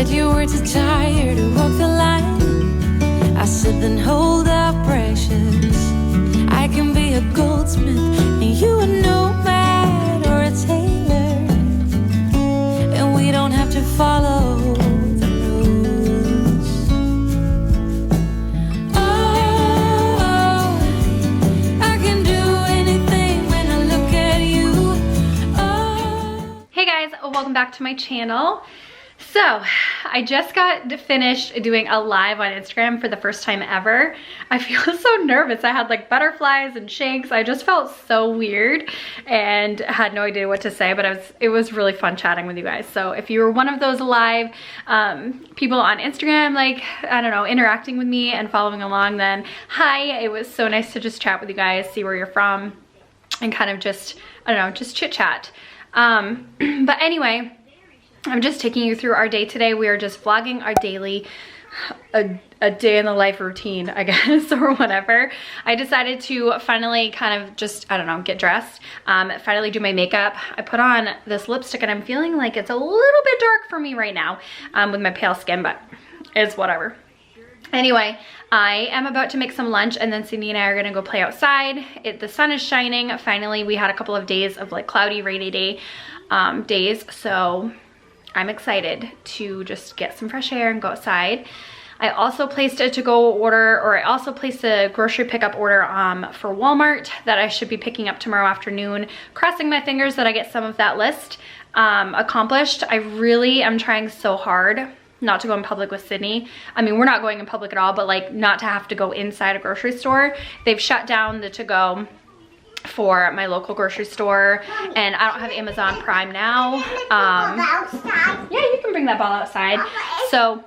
but you were too tired to walk the line. I said then hold up, precious. I can be a goldsmith and you a nomad or a tailor, and we don't have to follow the rules. Oh, I can do anything when I look at you. Oh. Hey guys, welcome back to my channel. So I just got finished doing a live on Instagram for the first time ever. I feel so nervous. I had like butterflies and shakes. I just felt so weird and had no idea what to say, but it was really fun chatting with you guys. So if you were one of those live people on Instagram, like, I don't know, interacting with me and following along, then hi. It was so nice to just chat with you guys, see where you're from, and kind of just, I don't know, just chit chat. But anyway, I'm just taking you through our day today. We are just vlogging our daily, a day in the life routine, I guess, or whatever. I decided to finally kind of just, I don't know, get dressed, finally do my makeup. I put on this lipstick and I'm feeling like it's a little bit dark for me right now with my pale skin, but it's whatever. Anyway, I am about to make some lunch and then Cindy and I are gonna go play outside. The sun is shining. Finally, we had a couple of days of like cloudy, rainy day days, so I'm excited to just get some fresh air and go outside. I also placed a to-go order, or I also placed a grocery pickup order for Walmart that I should be picking up tomorrow afternoon. Crossing my fingers that I get some of that list accomplished. I really am trying so hard not to go in public with Sydney. I mean, we're not going in public at all, but like not to have to go inside a grocery store. They've shut down the to-go for my local grocery store, and I don't have Amazon Prime now. Yeah, you can bring that ball outside. So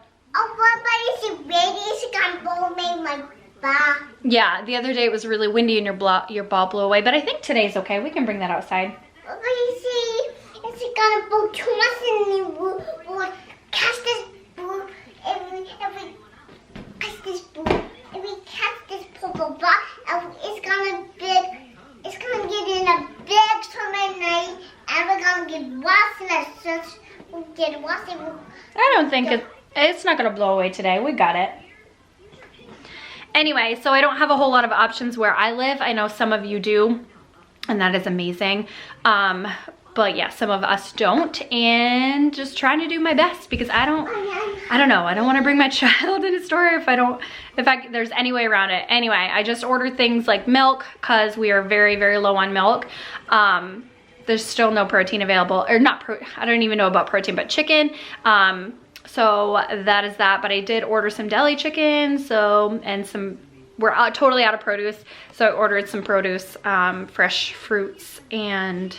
yeah, the other day it was really windy and your ball blew away, but I think today's okay. We can bring that outside. But you see, it's gonna blow too much and we'll catch this ball. If we catch this ball, if we catch this purple ball, it's gonna get in a big swimming, and we're gonna get washed and we'll get washed. I don't think it's not gonna blow away today. We got it. Anyway, so I don't have a whole lot of options where I live. I know some of you do, and that is amazing. But yeah, some of us don't, and just trying to do my best because I don't know. I don't want to bring my child in a store if there's any way around it. Anyway, I just ordered things like milk because we are very, very low on milk. There's still no protein available, or I don't even know about protein, but chicken. So that is that, but I did order some deli chicken, we're totally out of produce. So I ordered some produce, fresh fruits, and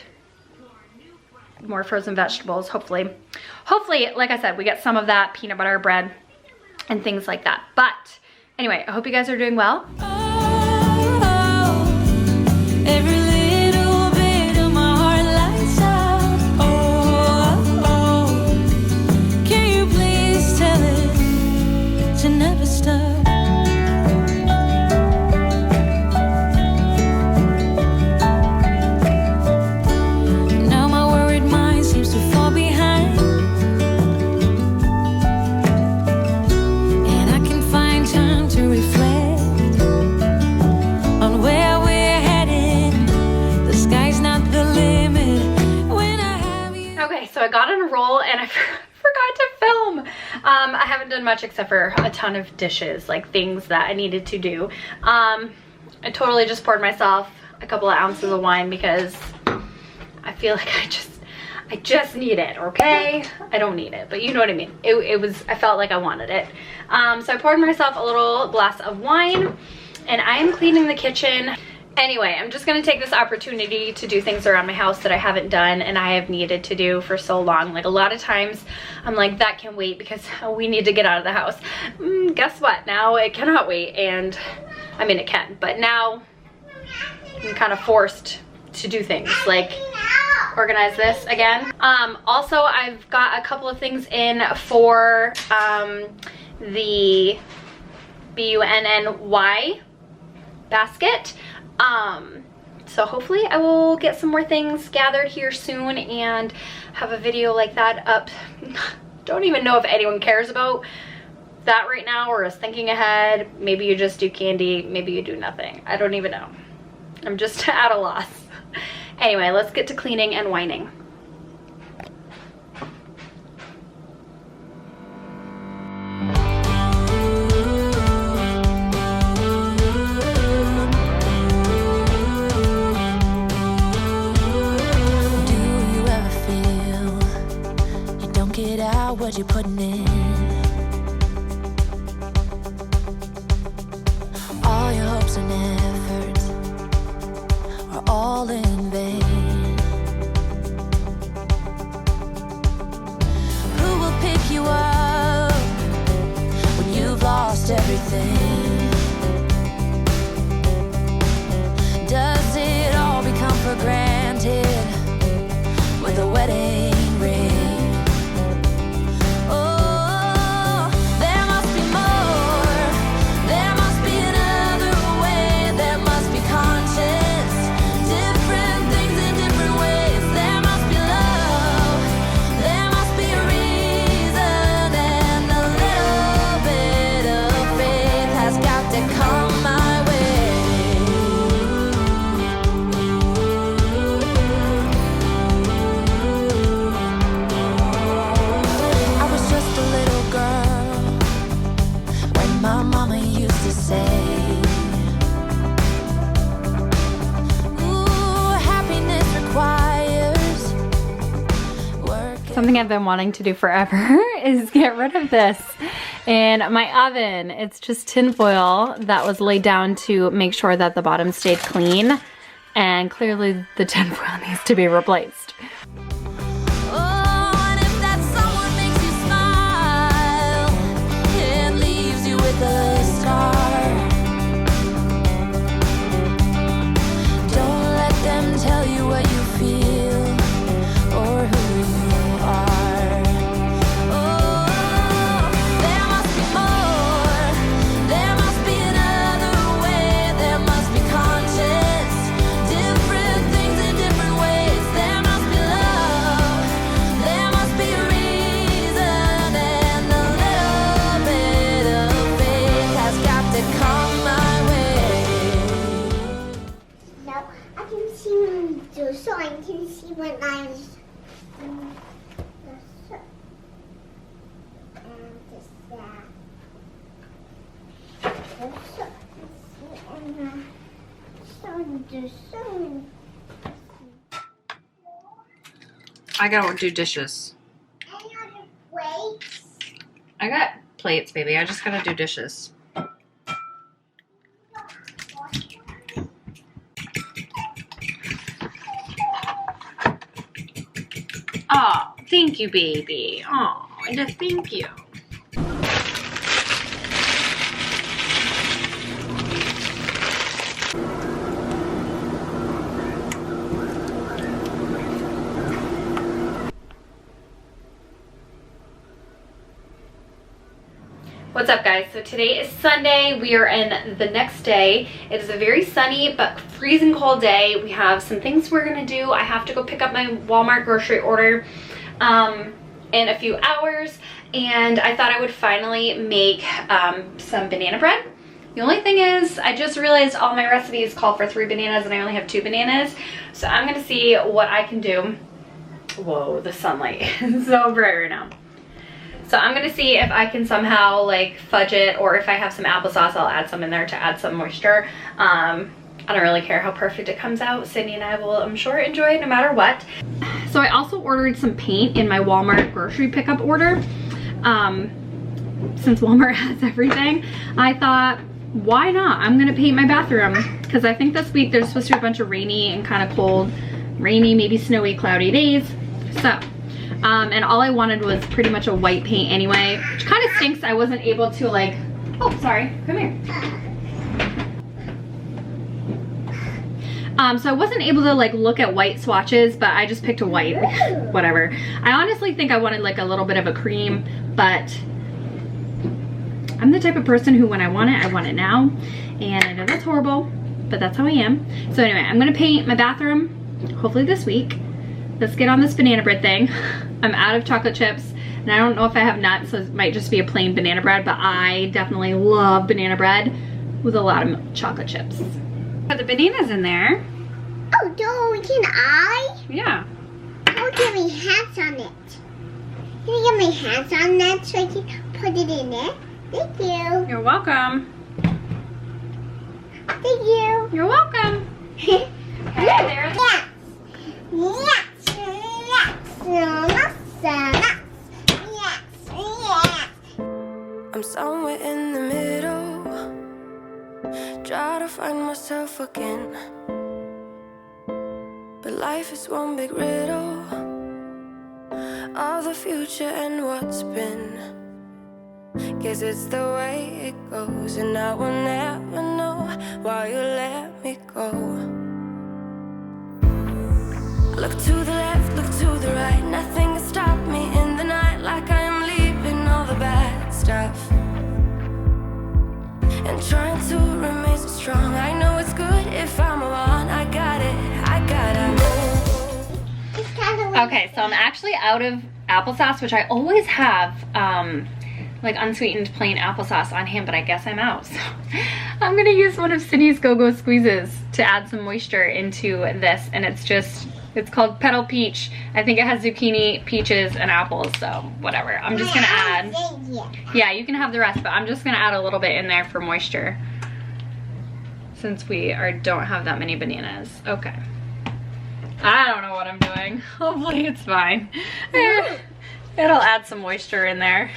more frozen vegetables. Hopefully, like I said, we get some of that, peanut butter, bread, and things like that. But anyway, I hope you guys are doing well. Every little bit of my heart lights up. Oh, can you please tell it to never stop? So I got on a roll and I forgot to film. I haven't done much except for a ton of dishes, like things that I needed to do. I totally just poured myself a couple of ounces of wine because I feel like I just need it, okay? I don't need it, but you know what I mean. I felt like I wanted it. So I poured myself a little glass of wine, and I am cleaning the kitchen. Anyway, I'm just gonna take this opportunity to do things around my house that I haven't done and I have needed to do for so long. Like a lot of times I'm like, that can wait because we need to get out of the house. Guess what? Now it cannot wait, and I mean it can, but now I'm kind of forced to do things like organize this again. Also, I've got a couple of things in for the BUNNY basket. So hopefully I will get some more things gathered here soon and have a video like that up don't even know if anyone cares about that right now or is thinking ahead. Maybe you just do candy, maybe you do nothing. I don't even know. I'm just at a loss. Anyway, let's get to cleaning and whining. What you're putting in, all your hopes and efforts are all in vain. Who will pick you up when you've lost everything? Does it all become for granted with a wedding ring? Something I've been wanting to do forever is get rid of this in my oven. It's just tin foil that was laid down to make sure that the bottom stayed clean, and clearly the tin foil needs to be replaced. Oh, and if that someone makes you smile and leaves you with a scar, don't let them tell you what you feel or who you are. Oh, there must be more. There must be another way. There must be conscience. Different things in different ways. There must be love. There must be a reason. And a little bit of faith has got to come my way. Now I can see when you do, so I can see when I'm I gotta do dishes. Any other plates? I got plates, baby. I just gotta do dishes. Oh, thank you, baby. Oh, thank you. What's up, guys? So today is Sunday. We are in the next day. It is a very sunny but freezing cold day. We have some things we're gonna do. I have to go pick up my Walmart grocery order in a few hours, and I thought I would finally make some banana bread. The only thing is, I just realized all my recipes call for 3 bananas and I only have 2 bananas. So I'm gonna see what I can do. Whoa, the sunlight is so bright right now. So I'm gonna see if I can somehow like fudge it, or if I have some applesauce, I'll add some in there to add some moisture. I don't really care how perfect it comes out. Sydney and I will, I'm sure, enjoy it no matter what. So I also ordered some paint in my Walmart grocery pickup order. Since Walmart has everything, I thought, why not? I'm gonna paint my bathroom, because I think this week there's supposed to be a bunch of rainy and kind of cold, rainy, maybe snowy, cloudy days. So. And all I wanted was pretty much a white paint anyway, which kind of stinks. I wasn't able to like, oh, sorry, come here. So I wasn't able to like look at white swatches, but I just picked a white, whatever. I honestly think I wanted like a little bit of a cream, but I'm the type of person who when I want it now. And I know that's horrible, but that's how I am. So anyway, I'm gonna paint my bathroom, hopefully this week. Let's get on this banana bread thing. I'm out of chocolate chips And I don't know if I have nuts, so it might just be a plain banana bread, but I definitely love banana bread with a lot of chocolate chips. Put the bananas in there. Oh, can I? Yeah. Oh, get my hands on it. Can I get my hands on that so I can put it in there? Thank you. You're welcome. Thank you. You're welcome. Yes. There's Yes. Yes. Yes. Yes. I'm somewhere in the middle, try to find myself again. But life is one big riddle of the future and what's been. Guess it's the way it goes, and I will never know why you let me go. Look to the left, look to the right, nothing can stop me in the night, like I am leaving all the bad stuff and trying to remain so strong. I know it's good if I'm alone. I got it, I gotta move. Okay, so I'm actually out of applesauce, which I always have, like unsweetened plain applesauce on hand, but I guess I'm out. So I'm gonna use one of Sydney's Go-Go Squeezes to add some moisture into this, and it's called Petal Peach. I think it has zucchini, peaches, and apples, so whatever. I'm just gonna add, yeah, you can have the rest, but I'm just gonna add a little bit in there for moisture since we don't have that many bananas. Okay. I don't know what I'm doing. Hopefully it's fine. It'll add some moisture in there.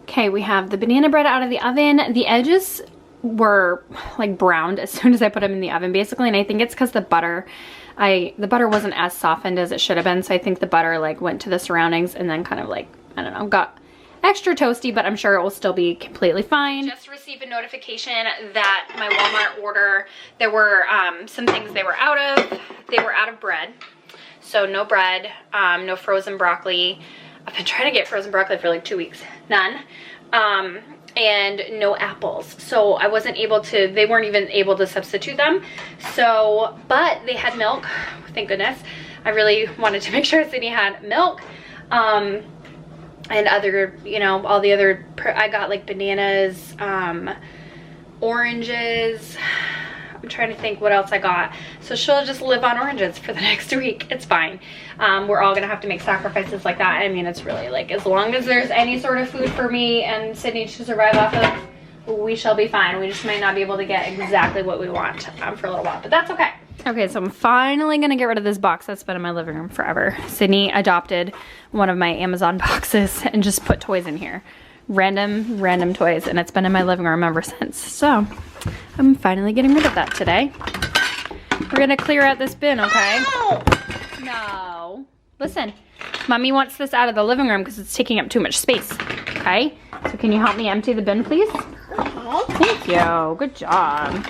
Okay, we have the banana bread out of the oven. The edges were like browned as soon as I put them in the oven basically, and I think it's because the butter wasn't as softened as it should have been, so I think the butter like went to the surroundings and then kind of like, I don't know, got extra toasty, but I'm sure it will still be completely fine. Just received a notification that my Walmart order, there were some things they were out of. They were out of bread, so no bread, no frozen broccoli. I've been trying to get frozen broccoli for like 2 weeks, none. And no apples, so I wasn't able to, they weren't even able to substitute them. So, but they had milk, thank goodness. I really wanted to make sure Sydney had milk, and other, you know, all the other, I got like bananas, oranges. I'm trying to think what else I got. So she'll just live on oranges for the next week. It's fine. We're all gonna have to make sacrifices like that. I mean, it's really like, as long as there's any sort of food for me and Sydney to survive off of, we shall be fine. We just might not be able to get exactly what we want for a little while, but that's okay. Okay, so I'm finally gonna get rid of this box that's been in my living room forever. Sydney adopted one of my Amazon boxes and just put toys in here. Random toys, and it's been in my living room ever since. So I'm finally getting rid of that today. We're gonna clear out this bin, okay? No. Listen, Mommy wants this out of the living room because it's taking up too much space, okay? So can you help me empty the bin, please? Okay. Thank you, good job.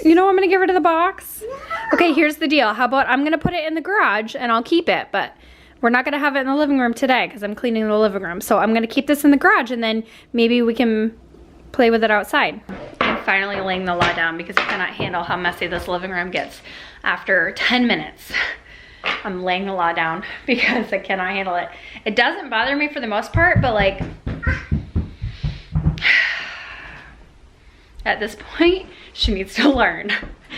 You know I'm gonna get rid of the box? No. Okay, here's the deal. How about I'm gonna put it in the garage and I'll keep it, but we're not gonna have it in the living room today because I'm cleaning the living room. So I'm gonna keep this in the garage and then maybe we can play with it outside. I'm finally laying the law down because I cannot handle how messy this living room gets after 10 minutes. I'm laying the law down because I cannot handle it. It doesn't bother me for the most part, but like, at this point, she needs to learn.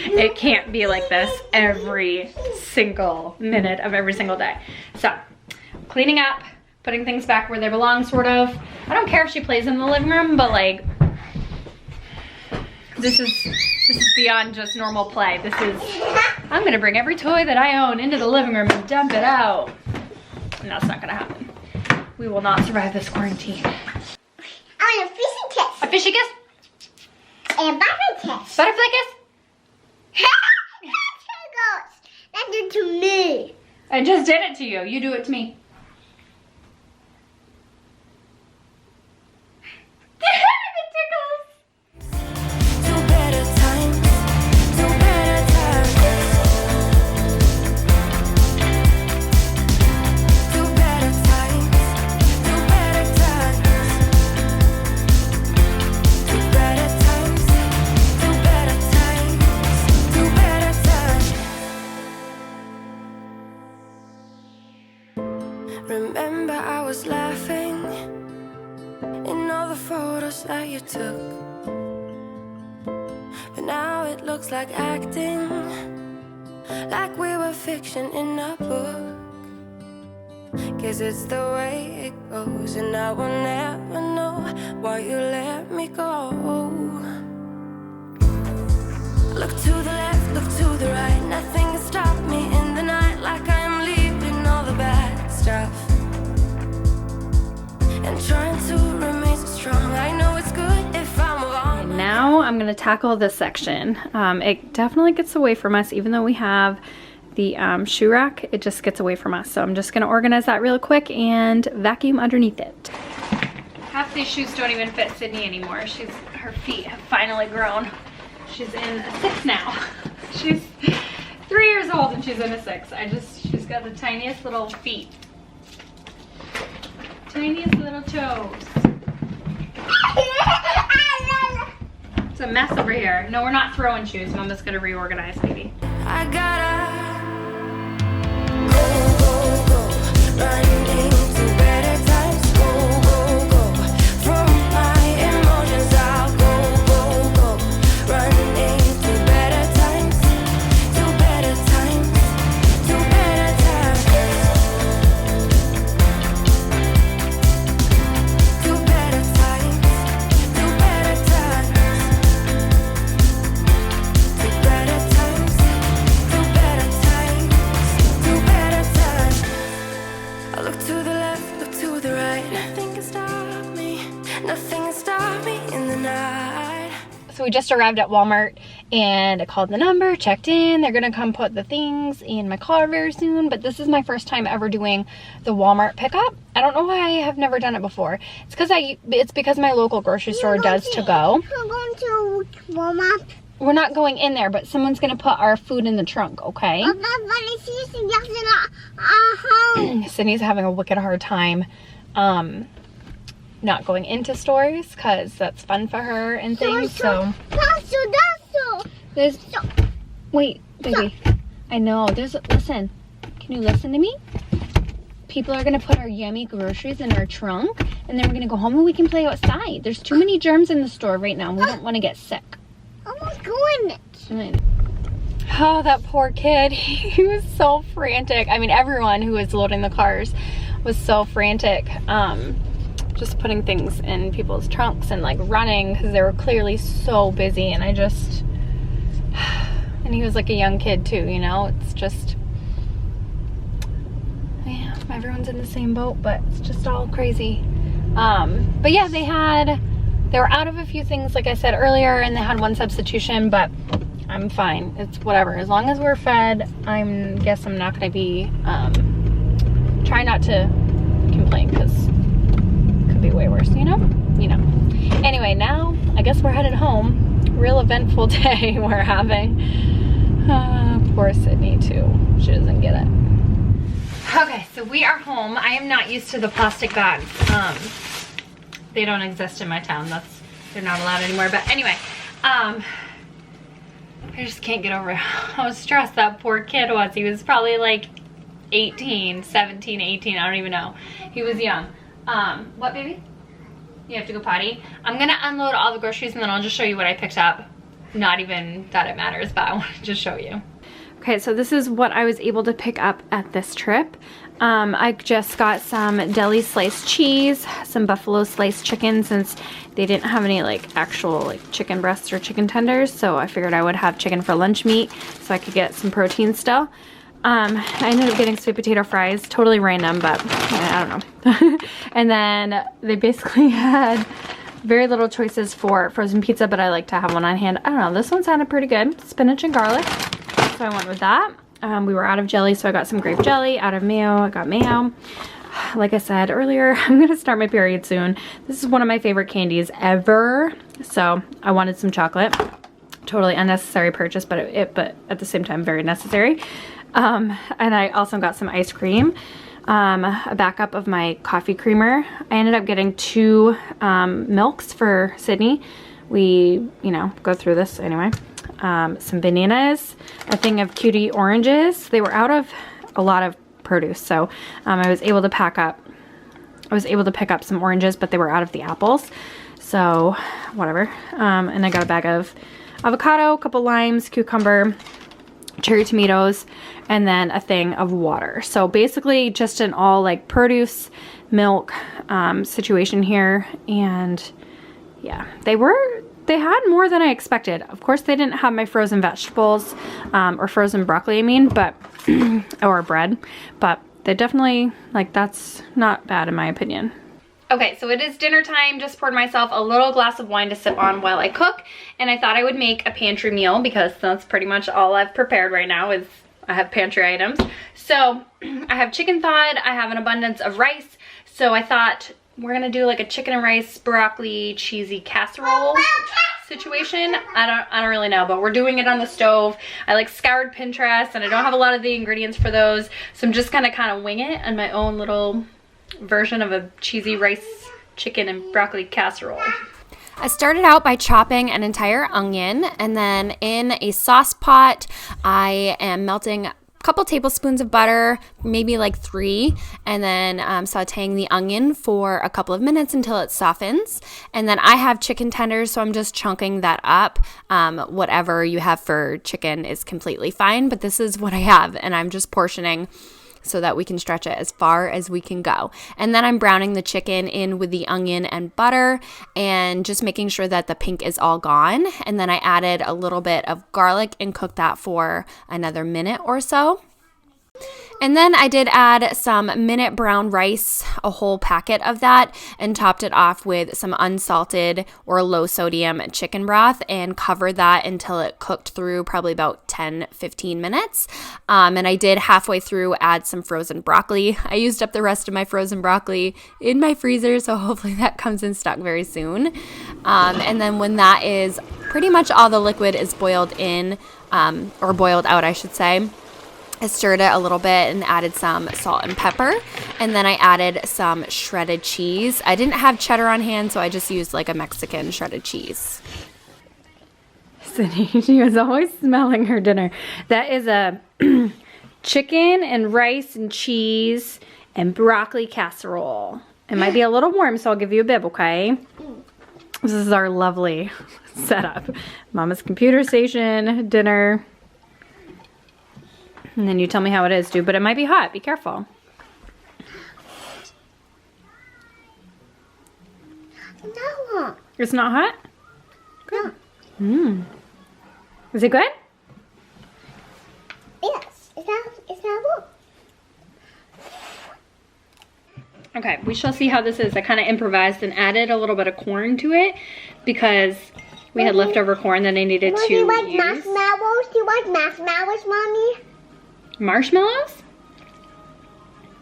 It can't be like this every single minute of every single day. So, cleaning up, putting things back where they belong, sort of. I don't care if she plays in the living room, but like, this is beyond just normal play. This is, I'm gonna bring every toy that I own into the living room and dump it out. And that's not gonna happen. We will not survive this quarantine. I want a fishing kiss. A fishy kiss? And butterfly kiss. Butterfly kiss? That did to me. I just did it to you. You do it to me. the photos that you took, but now it looks like acting, like we were fiction in a book. Guess it's the way it goes, and I will never know why you let me go. Look to the left, look to the right, nothing can stop me in the night, like I am leaving all the bad stuff and trying to remain so strong. I know it's good if I move on. Now I'm gonna tackle this section. It definitely gets away from us, even though we have the shoe rack, it just gets away from us. So I'm just gonna organize that real quick and vacuum underneath it. Half these shoes don't even fit Sydney anymore. Her feet have finally grown. She's in a 6 now. She's 3 years old and she's in a 6. She's got the tiniest little feet. Tiniest little toes. It's a mess over here. No, we're not throwing shoes. Mama's gonna reorganize, baby. I gotta go, running to better times. Go, from my emotions. I'll go, running to better times, to better times, to better times, to better times, to better times, to better times, to better times, to better times. I look to the left, look to the right. Nothing can stop me. Nothing can stop me in the night. So we just arrived at Walmart and I called the number, checked in. They're gonna come put the things in my car very soon, but this is my first time ever doing the Walmart pickup. I don't know why I have never done it before. It's because my local grocery store does to go. We're going to Walmart. We're not going in there, but someone's gonna put our food in the trunk, okay? But it's using home. Sydney's having a wicked hard time not going into stores because that's fun for her and things. So there's wait, baby. I know. Listen. Can you listen to me? People are gonna put our yummy groceries in our trunk, and then we're gonna go home and we can play outside. There's too many germs in the store right now. We don't want to get sick. I was going it. Oh, that poor kid. He was so frantic. I mean, everyone who was loading the cars was so frantic. Just putting things in people's trunks and like running because they were clearly so busy, and and he was like a young kid too, you know. It's just, yeah, everyone's in the same boat, but it's just all crazy. But yeah, they were out of a few things like I said earlier, and they had one substitution, but I'm fine. It's whatever. As long as we're fed, guess I'm not gonna be try not to complain because be way worse, you know. Anyway, now I guess we're headed home. Real eventful day we're having. Poor Sydney too. She doesn't get it. Okay, so we are home. I am not used to the plastic bags. They don't exist in my town. They're not allowed anymore. But anyway, I just can't get over how stressed that poor kid was. He was probably like 18, 17, 18. I don't even know. He was young. What, baby? You have to go potty? I'm gonna unload all the groceries and then I'll just show you what I picked up. Not even that it matters, but I want to just show you. Okay, so this is what I was able to pick up at this trip. I just got some deli sliced cheese, some buffalo sliced chicken since they didn't have any like actual like chicken breasts or chicken tenders, so I figured I would have chicken for lunch meat so I could get some protein still. I ended up getting sweet potato fries, totally random, but I don't know. And then they basically had very little choices for frozen pizza, but I like to have one on hand. I don't know, this one sounded pretty good. Spinach and garlic, so I went with that. We were out of jelly, so I got some grape jelly. Out of mayo, I got mayo. Like I said earlier, I'm gonna start my period soon. This is one of my favorite candies ever, so I wanted some chocolate. Totally unnecessary purchase, but at the same time very necessary. And I also got some ice cream, a backup of my coffee creamer. I ended up getting 2 milks for Sydney. We, go through this anyway. Some bananas, a thing of cutie oranges. They were out of a lot of produce, so I was able to pick up some oranges, but they were out of the apples. So whatever. And I got a bag of avocado, a couple limes, cucumber, cherry tomatoes, and then a thing of water. So basically just an all like produce milk situation here. And yeah, they had more than I expected. Of course they didn't have my frozen vegetables or frozen broccoli, I mean, but or bread, but they definitely, like, that's not bad in my opinion. Okay, so it is dinner time. Just poured myself a little glass of wine to sip on while I cook, and I thought I would make a pantry meal because that's pretty much all I've prepared right now is I have pantry items. So I have chicken thawed, I have an abundance of rice, so I thought we're gonna do like a chicken and rice broccoli cheesy casserole situation. I don't really know, but we're doing it on the stove. I like scoured Pinterest and I don't have a lot of the ingredients for those, so I'm just gonna kind of wing it on my own little version of a cheesy rice, chicken, and broccoli casserole. I started out by chopping an entire onion, and then in a sauce pot, I am melting a couple tablespoons of butter, maybe like 3, and then sauteing the onion for a couple of minutes until it softens. And then I have chicken tenders, so I'm just chunking that up. Whatever you have for chicken is completely fine, but this is what I have, and I'm just portioning so that we can stretch it as far as we can go. And then I'm browning the chicken in with the onion and butter and just making sure that the pink is all gone. And then I added a little bit of garlic and cooked that for another minute or so. And then I did add some minute brown rice, a whole packet of that, and topped it off with some unsalted or low sodium chicken broth and covered that until it cooked through probably about 10-15 minutes. And I did halfway through add some frozen broccoli. I used up the rest of my frozen broccoli in my freezer, so hopefully that comes in stock very soon. And then when that is pretty much all the liquid is boiled in, or boiled out, I should say, I stirred it a little bit and added some salt and pepper, and then I added some shredded cheese. I didn't have cheddar on hand, so I just used like a Mexican shredded cheese. Sydney, she was always smelling her dinner. That is a chicken and rice and cheese and broccoli casserole. It might be a little warm, so I'll give you a bib, okay? This is our lovely setup. Mama's computer station, dinner. And then you tell me how it is, dude. But it might be hot. Be careful. No. It's not hot? No. Is it good? Yes. It's not warm. Okay, we shall see how this is. I kind of improvised and added a little bit of corn to it because we had leftover corn that I needed to use. Do you like marshmallows? Do you like marshmallows, Mommy? Marshmallows?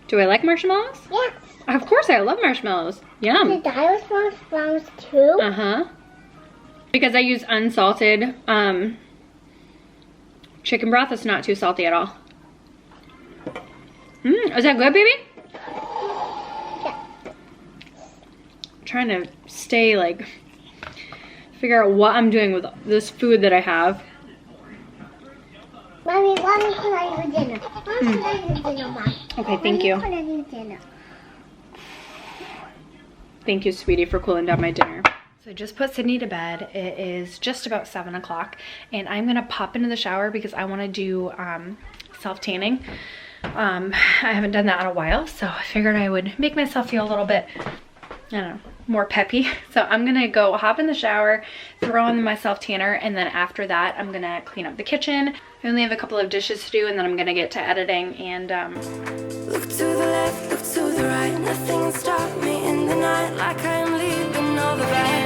Do I like marshmallows? Yes. Of course I love marshmallows. Yum. Did I like marshmallows too? Uh-huh. Because I use unsalted chicken broth. It's not too salty at all. Is that good, baby? Yeah. I'm trying to stay, like, figure out what I'm doing with this food that I have. Mommy, let me put on your dinner. Let me put on your dinner, Mom. Okay, thank you. Let me put on your dinner. Thank you, sweetie, for cooling down my dinner. So I just put Sydney to bed. It is just about 7 o'clock, and I'm gonna pop into the shower because I wanna do self-tanning. I haven't done that in a while, so I figured I would make myself feel a little bit, I don't know, more peppy. So I'm gonna go hop in the shower, throw on my self-tanner, and then after that, I'm gonna clean up the kitchen. I only have a couple of dishes to do, and then I'm gonna get to editing and Look to the left, look to the right. Nothing will stop me in the night, like I am leaving all the right.